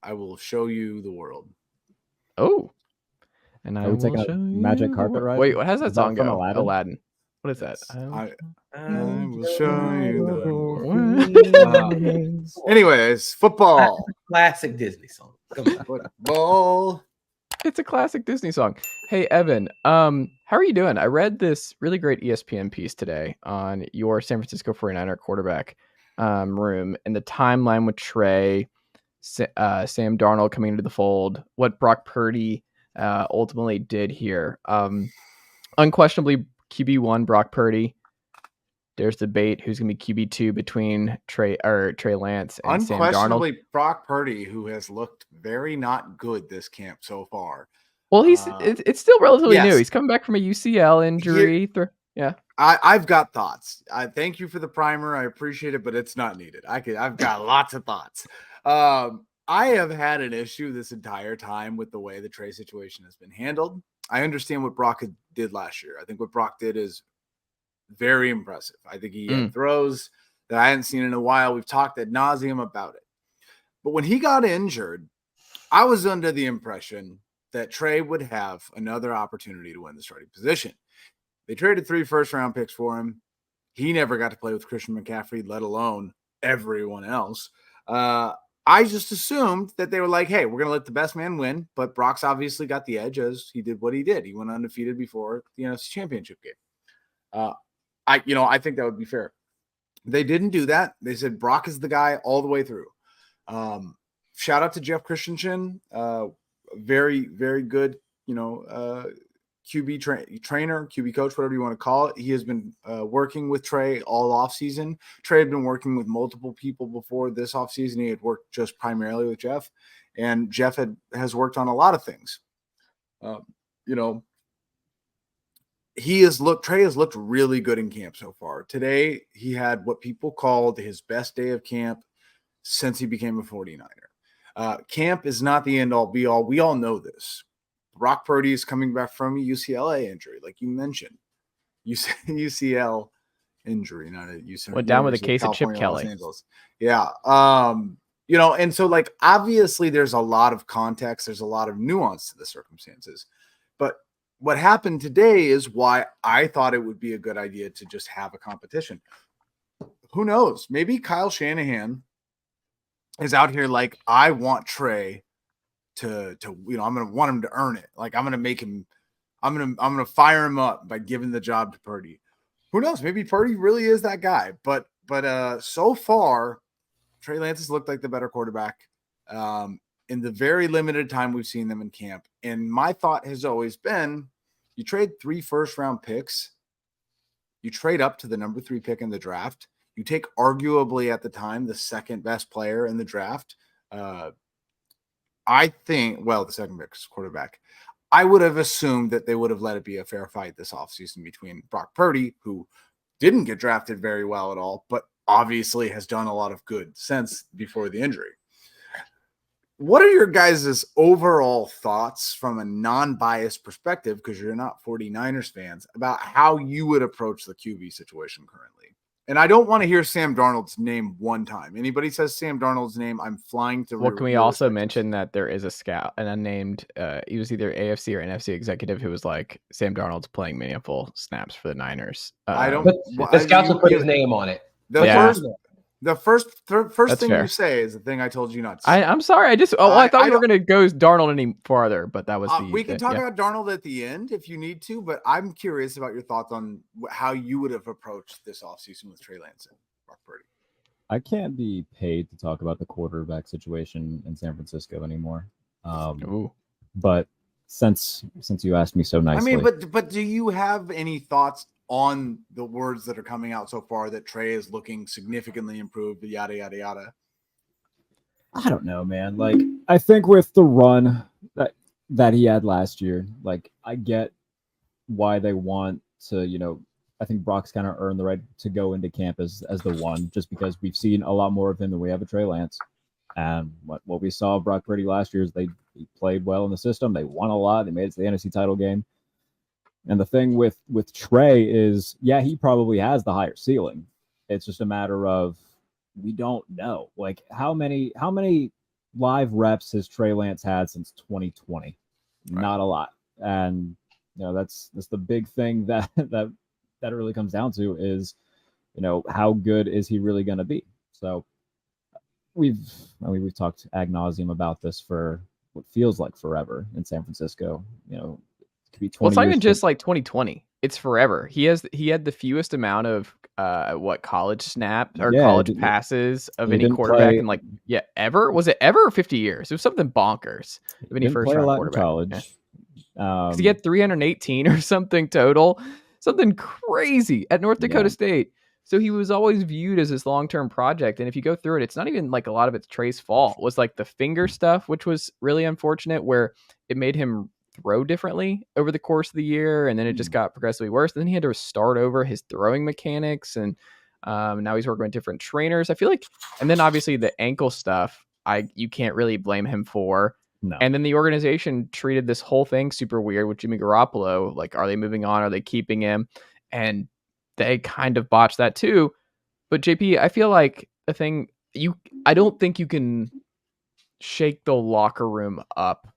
I will show you the world. Oh. And Can we take a magic carpet ride? Wait, how does that song from go? Aladdin? What is Yes. that? I will show you the world. Anyways, football. Classic Disney song. Come on. Football. It's a classic Disney song. Hey, Evan, how are you doing? I read this really great ESPN piece today on your San Francisco 49er quarterback room and the timeline with Trey, Sam Darnold coming into the fold, what Brock Purdy ultimately did here. Unquestionably, QB1 Brock Purdy. There's debate who's going to be QB2 between Trey Lance and Sam Darnold. Unquestionably, Brock Purdy, who has looked very not good this camp so far. Well, it's still relatively new. Yes. He's coming back from a UCL injury. Yeah. I've got thoughts. I thank you for the primer. I appreciate it, but it's not needed. I've got lots of thoughts. I have had an issue this entire time with the way the Trey situation has been handled. I understand what Brock did last year. I think what Brock did is very impressive. I think he had throws that I hadn't seen in a while. We've talked ad nauseum about it. But when he got injured, I was under the impression that Trey would have another opportunity to win the starting position. They traded 3 first-round picks for him. He never got to play with Christian McCaffrey, let alone everyone else. I just assumed that they were like, hey, we're going to let the best man win, but Brock's obviously got the edge as he did what he did. He went undefeated before the NFC Championship game. I think that would be fair. They didn't do that. They said Brock is the guy all the way through. Shout out to Jeff Christensen. Very, very good, QB trainer, QB coach, whatever you want to call it. He has been working with Trey all offseason. Trey had been working with multiple people before this offseason. He had worked just primarily with Jeff, and Jeff has worked on a lot of things. Trey has looked really good in camp so far. Today, he had what people called his best day of camp since he became a 49er. Camp is not the end all be all. We all know this. Brock Purdy is coming back from a UCLA injury, like you mentioned. UCL injury, not a UCLA. Went down with a case of Chip Kelly. Yeah. And so like obviously there's a lot of context, there's a lot of nuance to the circumstances. But what happened today is why I thought it would be a good idea to just have a competition. Who knows? Maybe Kyle Shanahan is out here like, I want Trey to I'm going to want him to earn it. Like I'm going to make him, I'm going to fire him up by giving the job to Purdy. Who knows? Maybe Purdy really is that guy. But so far, Trey Lance has looked like the better quarterback in the very limited time we've seen them in camp. And my thought has always been, you trade 3 first-round picks, you trade up to the number 3 pick in the draft, you take arguably at the time the second best player in the draft. I think, the second pick is quarterback. I would have assumed that they would have let it be a fair fight this offseason between Brock Purdy, who didn't get drafted very well at all, but obviously has done a lot of good since before the injury. What are your guys' overall thoughts from a non-biased perspective, because you're not 49ers fans, about how you would approach the QB situation currently? And I don't want to hear Sam Darnold's name one time. Anybody says Sam Darnold's name, I'm flying to. Well, can we also mention that there is a scout, an unnamed, he was either AFC or NFC executive who was like, Sam Darnold's playing meaningful snaps for the Niners. The scouts will put his name on it. The first That's thing fair. You say is the thing I told you not to say. I'm sorry. I thought we were going to go Darnold any farther, but that was we can talk about Darnold at the end if you need to, but I'm curious about your thoughts on how you would have approached this offseason with Trey Lance and Brock Purdy. I can't be paid to talk about the quarterback situation in San Francisco anymore. But since you asked me so nicely, I mean, but do you have any thoughts on the words that are coming out so far that Trey is looking significantly improved, yada, yada, yada? I don't know, man. Like, I think with the run that he had last year, like, I get why they want to, I think Brock's kind of earned the right to go into camp as the one, just because we've seen a lot more of him than we have of Trey Lance. And what we saw of Brock Purdy last year is he played well in the system. They won a lot. They made it to the NFC title game. And the thing with Trey is, he probably has the higher ceiling. It's just a matter of we don't know. Like how many live reps has Trey Lance had since 2020? Right. Not a lot. And that's the big thing that it really comes down to is, how good is he really going to be? So we've talked ad nauseum about this for what feels like forever in San Francisco. It could be 20 Well, it's not years even just like 2020. It's forever. He had the fewest amount of college snaps or college passes of any quarterback in ever. Was it ever 50 years? It was something bonkers of any first round quarterback. College. Because he had 318 or something total, something crazy at North Dakota State. So he was always viewed as this long-term project. And if you go through it, it's not even like a lot of it's Trey's fault. It was like the finger stuff, which was really unfortunate, where it made him throw differently over the course of the year. And then it just got progressively worse. And then he had to start over his throwing mechanics. And now he's working with different trainers. I feel like, and then obviously the ankle stuff, you can't really blame him for. No. And then the organization treated this whole thing super weird with Jimmy Garoppolo. Like, are they moving on? Are they keeping him? And they kind of botched that too. But JP, I feel like the thing I don't think you can shake the locker room up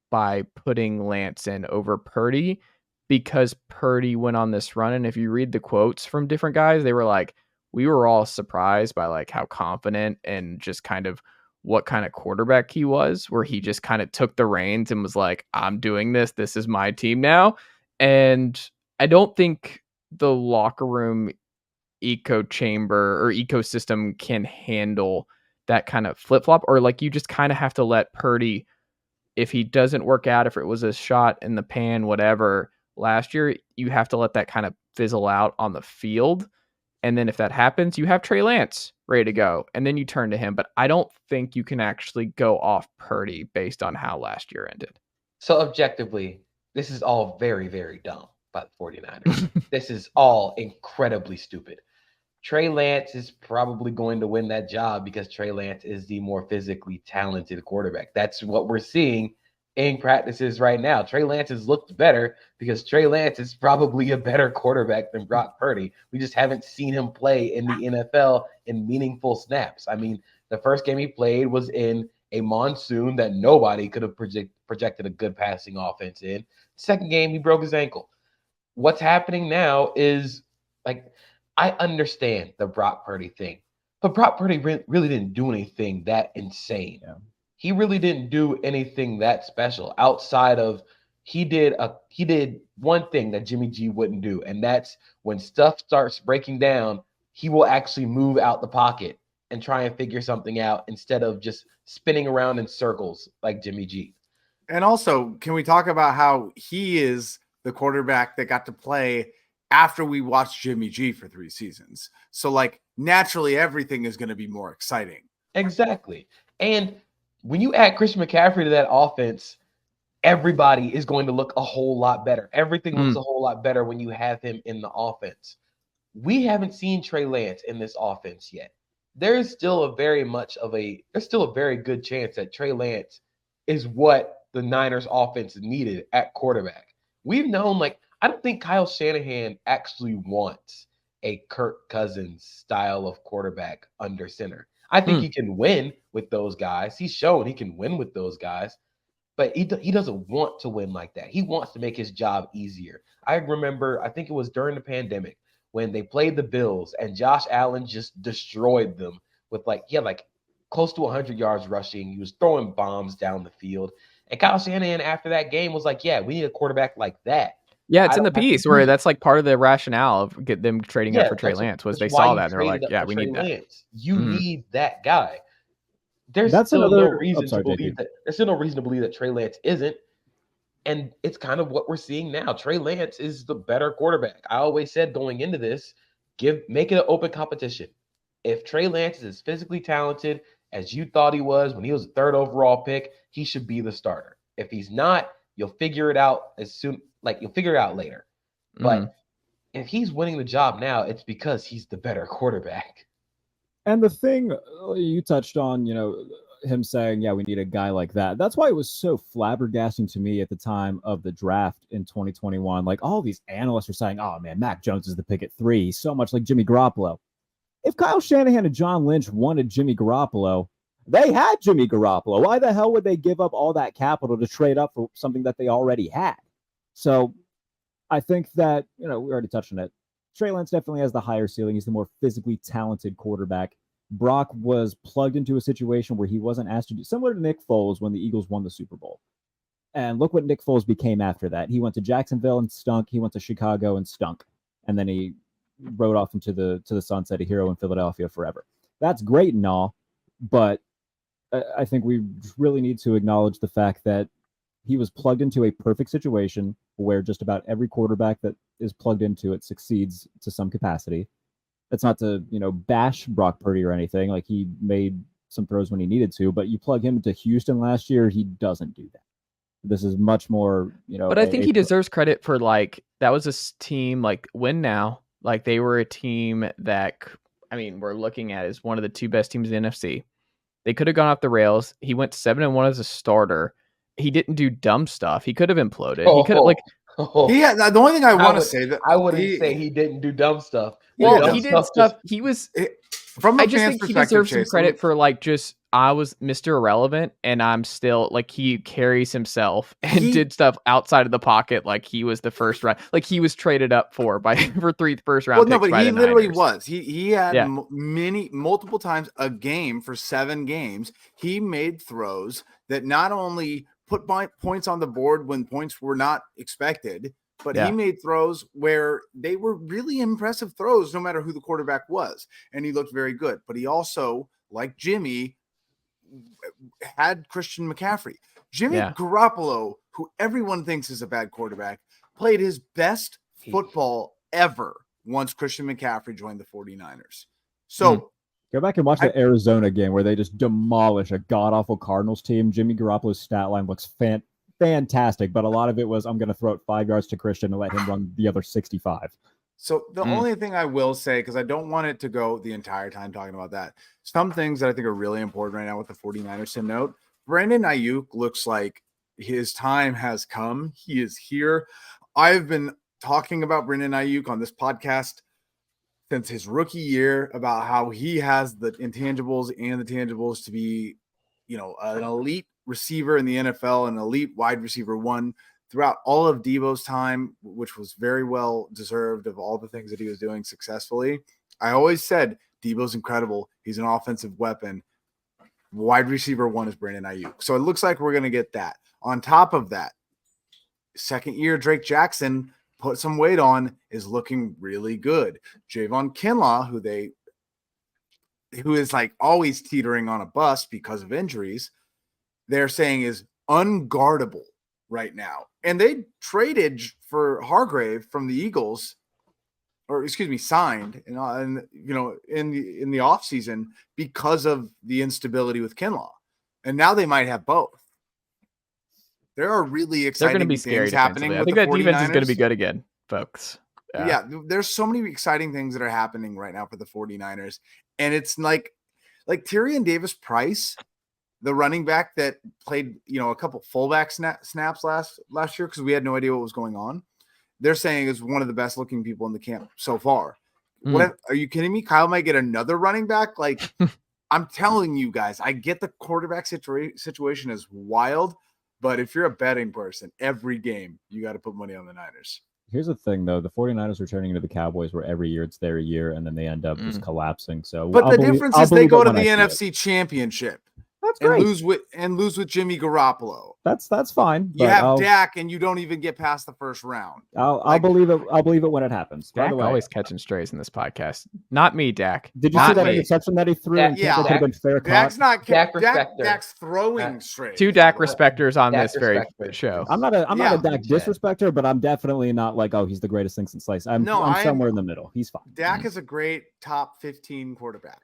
by putting Lance in over Purdy, because Purdy went on this run. And if you read the quotes from different guys, they were like, we were all surprised by like how confident and just kind of what kind of quarterback he was, where he just kind of took the reins and was like, I'm doing this. This is my team now. And I don't think the locker room echo chamber or ecosystem can handle that kind of flip-flop, or like you just kind of have to let Purdy, if he doesn't work out, if it was a shot in the pan, whatever, last year, you have to let that kind of fizzle out on the field. And then if that happens, you have Trey Lance ready to go, and then you turn to him. But I don't think you can actually go off Purdy based on how last year ended. So objectively, this is all very, very dumb by the 49ers. This is all incredibly stupid. Trey Lance is probably going to win that job because Trey Lance is the more physically talented quarterback. That's what we're seeing in practices right now. Trey Lance has looked better because Trey Lance is probably a better quarterback than Brock Purdy. We just haven't seen him play in the NFL in meaningful snaps. I mean, the first game he played was in a monsoon that nobody could have projected a good passing offense in. Second game, he broke his ankle. What's happening now is, like, I understand the Brock Purdy thing, but Brock Purdy really didn't do anything that insane. Yeah. He really didn't do anything that special outside of he did one thing that Jimmy G wouldn't do, and that's when stuff starts breaking down, he will actually move out the pocket and try and figure something out instead of just spinning around in circles like Jimmy G. And also, can we talk about how he is the quarterback that got to play after we watched Jimmy G for 3 seasons? So, like, naturally, everything is going to be more exciting. Exactly. And when you add Christian McCaffrey to that offense, everybody is going to look a whole lot better. Everything looks a whole lot better when you have him in the offense. We haven't seen Trey Lance in this offense yet. There's still a very good chance that Trey Lance is what the Niners offense needed at quarterback. We've known, like, I don't think Kyle Shanahan actually wants a Kirk Cousins style of quarterback under center. I think he can win with those guys. He's shown he can win with those guys, but he doesn't want to win like that. He wants to make his job easier. I remember, I think it was during the pandemic when they played the Bills and Josh Allen just destroyed them with he had close to 100 yards rushing. He was throwing bombs down the field. And Kyle Shanahan after that game was like, yeah, we need a quarterback like that. Yeah, it's in the piece where that's like part of the rationale of get them trading up for Trey Lance was they saw that and they're like, yeah, we need that. Lance. You need that guy. There's That's still another no reason to believe that. There's still no reason to believe that Trey Lance isn't. And it's kind of what we're seeing now. Trey Lance is the better quarterback. I always said going into this, make it an open competition. If Trey Lance is as physically talented as you thought he was when he was a 3rd overall pick, he should be the starter. If he's not, you'll figure it out you'll figure it out later. But if he's winning the job now, it's because he's the better quarterback. And the thing you touched on, him saying, yeah, we need a guy like that. That's why it was so flabbergasting to me at the time of the draft in 2021. Like, all these analysts are saying, oh, man, Mac Jones is the pick at 3. He's so much like Jimmy Garoppolo. If Kyle Shanahan and John Lynch wanted Jimmy Garoppolo, They had Jimmy Garoppolo. Why the hell would they give up all that capital to trade up for something that they already had? So I think that, we already touched on it. Trey Lance definitely has the higher ceiling. He's the more physically talented quarterback. Brock was plugged into a situation where he wasn't asked to do, similar to Nick Foles when the Eagles won the Super Bowl. And look what Nick Foles became after that. He went to Jacksonville and stunk. He went to Chicago and stunk. And then he rode off into the sunset, a hero in Philadelphia forever. That's great and all, but I think we really need to acknowledge the fact that he was plugged into a perfect situation where just about every quarterback that is plugged into it succeeds to some capacity. That's not to, bash Brock Purdy or anything. Like, he made some throws when he needed to, but you plug him into Houston last year, he doesn't do that. This is much more, But I think he deserves credit for, like, that was a team, like, win now. Like, they were a team that, we're looking at as one of the two best teams in the NFC. They could have gone off the rails. He went 7-1 as a starter. He didn't do dumb stuff. He could have imploded. He could have, the only thing I want to say that I wouldn't say he didn't do dumb stuff. Well, he did stuff. He was from a I just fan's think he perspective, deserves some credit for, like, just I was Mr. Irrelevant and I'm still, like, he carries himself and did stuff outside of the pocket, like he was the first round, like he was traded up for 3 first round. Well, no, but he literally Niners. was. He had multiple times a game for 7 games. He made throws that not only put points on the board when points were not expected, but he made throws where they were really impressive throws, no matter who the quarterback was. And he looked very good. But he also, like Jimmy, had Christian McCaffrey. Jimmy Garoppolo, who everyone thinks is a bad quarterback, played his best football ever once Christian McCaffrey joined the 49ers. So go back and watch the Arizona game where they just demolish a god-awful Cardinals team. Jimmy Garoppolo's stat line looks fantastic, but a lot of it was, I'm going to throw it 5 yards to Christian and let him run the other 65. So the only thing I will say, because I don't want it to go the entire time talking about that, some things that I think are really important right now with the 49ers to note. Brandon Ayuk looks like his time has come. He is here. I've been talking about Brandon Ayuk on this podcast since his rookie year about how he has the intangibles and the tangibles to be, an elite receiver in the NFL, an elite wide receiver one throughout all of Deebo's time, which was very well deserved of all the things that he was doing successfully. I always said Deebo's incredible. He's an offensive weapon. Wide receiver one is Brandon Ayuk. So it looks like we're going to get that. On top of that, second year Drake Jackson put some weight on, is looking really good. Javon Kinlaw, who is like always teetering on a bust because of injuries, they're saying is unguardable right now. And they traded for Hargrave from the Eagles, signed in the offseason because of the instability with Kinlaw. And now they might have both. There are really exciting things happening. I think that defense is going to be good again, folks. Yeah, there's so many exciting things that are happening right now for the 49ers. And it's like Tyrion Davis-Price, the running back that played, a couple fullback snaps last year because we had no idea what was going on. They're saying is one of the best looking people in the camp so far. What are you kidding me? Kyle might get another running back. Like, I'm telling you guys, I get the quarterback situation is wild, but if you're a betting person, every game you got to put money on the Niners. Here's the thing, though. The 49ers are turning into the Cowboys where every year it's their year, and then they end up just collapsing. So, but the difference is they go to the NFC Championship. That's great. And lose with Jimmy Garoppolo. That's fine. You have Dak, and you don't even get past the first round. I'll believe it. I'll believe it when it happens. Dak By the way, always catching strays in this podcast. Not me, Dak. Did you see that interception that he threw? Could have been fair Dak's not Dak Dak's throwing straight. 2 Dak respecters on this very show. I'm not a Dak disrespecter, but I'm definitely not like, he's the greatest thing since sliced. I'm somewhere in the middle. He's fine. Dak is a great top 15 quarterback.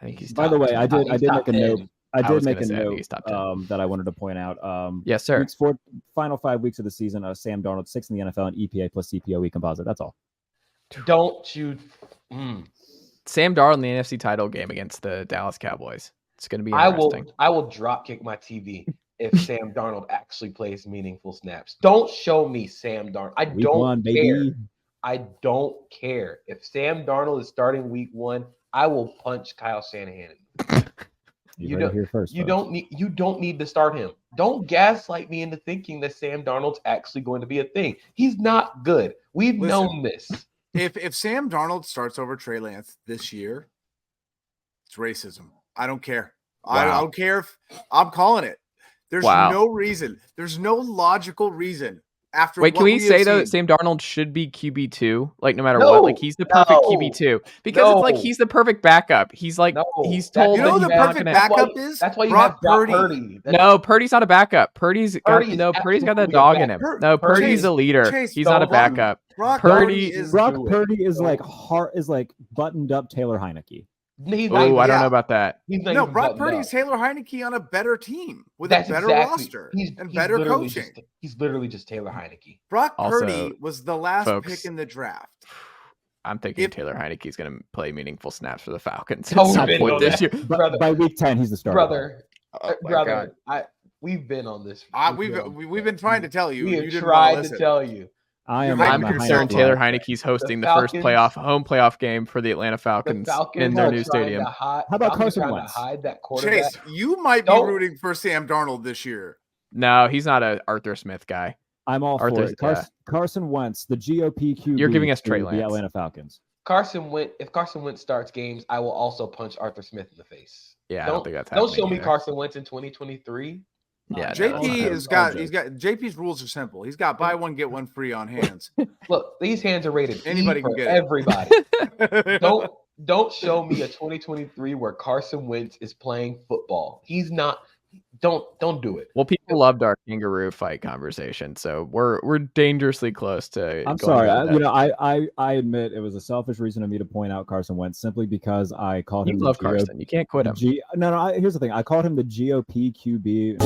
I think he's. By the way, I did make a note. I did make a note that I wanted to point out. Yes, sir. Final 5 weeks of the season, Sam Darnold 6th in the NFL in EPA plus CPOE composite. That's all. Don't you? Sam Darnold in the NFC title game against the Dallas Cowboys. It's going to be interesting. I will drop kick my TV if Sam Darnold actually plays meaningful snaps. Don't show me Sam Darnold. I don't care. I don't care. If Sam Darnold is starting week 1, I will punch Kyle Shanahan. You heard it here first. You folks. don't need to start him. Don't gaslight me into thinking that Sam Darnold's actually going to be a thing. He's not good. We've known this. If Sam Darnold starts over Trey Lance this year, it's racism. I don't care. Wow. I don't care if I'm calling it. There's Wow. no reason. There's no logical reason. After Wait, can what we have say though that seen. Sam Darnold should be QB2? Like no matter No, what, like he's the perfect no, QB2 because it's like no. he's the perfect backup. He's like No, he's that- told You know that who he's the not perfect gonna. backup is? That's why you Brock have Brock Purdy. Purdy. That's- No, Purdy's not a backup. Purdy's got Purdy is Purdy's got that absolutely a dog in backup. him. No, Purdy's Chase- a leader. Chase, He's not a don't run. backup. Brock Purdy is Brock do it. Purdy is like Don't- buttoned up Taylor Heineke. He's not Oh, even- I don't yeah. know about that. he's not No, even Brock buttoned Purdy up. is Taylor Heineke on a better team with That's a better exactly- roster he's and better literally coaching. He's literally just Taylor Heineke. Brock Also, Purdy was the last folks, pick in the draft. I'm thinking If- Taylor Heineke's going to play meaningful snaps for the Falcons Oh, at some we've been point on this that. year. But Brother. by week 10, he's the starter. Brother, Oh my God. we've been on this. We've been trying to tell you. We you have didn't tried wanna to listen. tell you. I'm I'm I'm a concerned Heineke Taylor fan. Heineke's hosting the, Falcons- first home playoff game for the Atlanta Falcons, The Falcons in their are new trying stadium. to hide- How about Falcons are Carson trying Wentz? to hide that quarterback. Chase, you might be Don't- rooting for Sam Darnold this year. No, he's not a Arthur Smith guy. I'm all for Arthur's- it. Carson Wentz, the GOP QB. You're giving us to Trey the Lance. Atlanta Falcons. If Carson Wentz starts games, I will also punch Arthur Smith in the face. Yeah, I don't think that's happening. Don't show me either. Carson Wentz in 2023. Yeah, no, JP that's not has happening. got JP's rules are simple. He's got buy one get one free on hands. Look, these hands are rated Anybody E can for get it. everybody. Don't show me a 2023 where Carson Wentz is playing football. He's not. Don't do it. Well, people loved our kangaroo fight conversation, so we're dangerously close to. I'm going sorry. into that. I admit it was a selfish reason of me to point out Carson Wentz simply because I called You him love the GOP. Carson. You can't quit him. No. Here's the thing. I called him the GOP QB.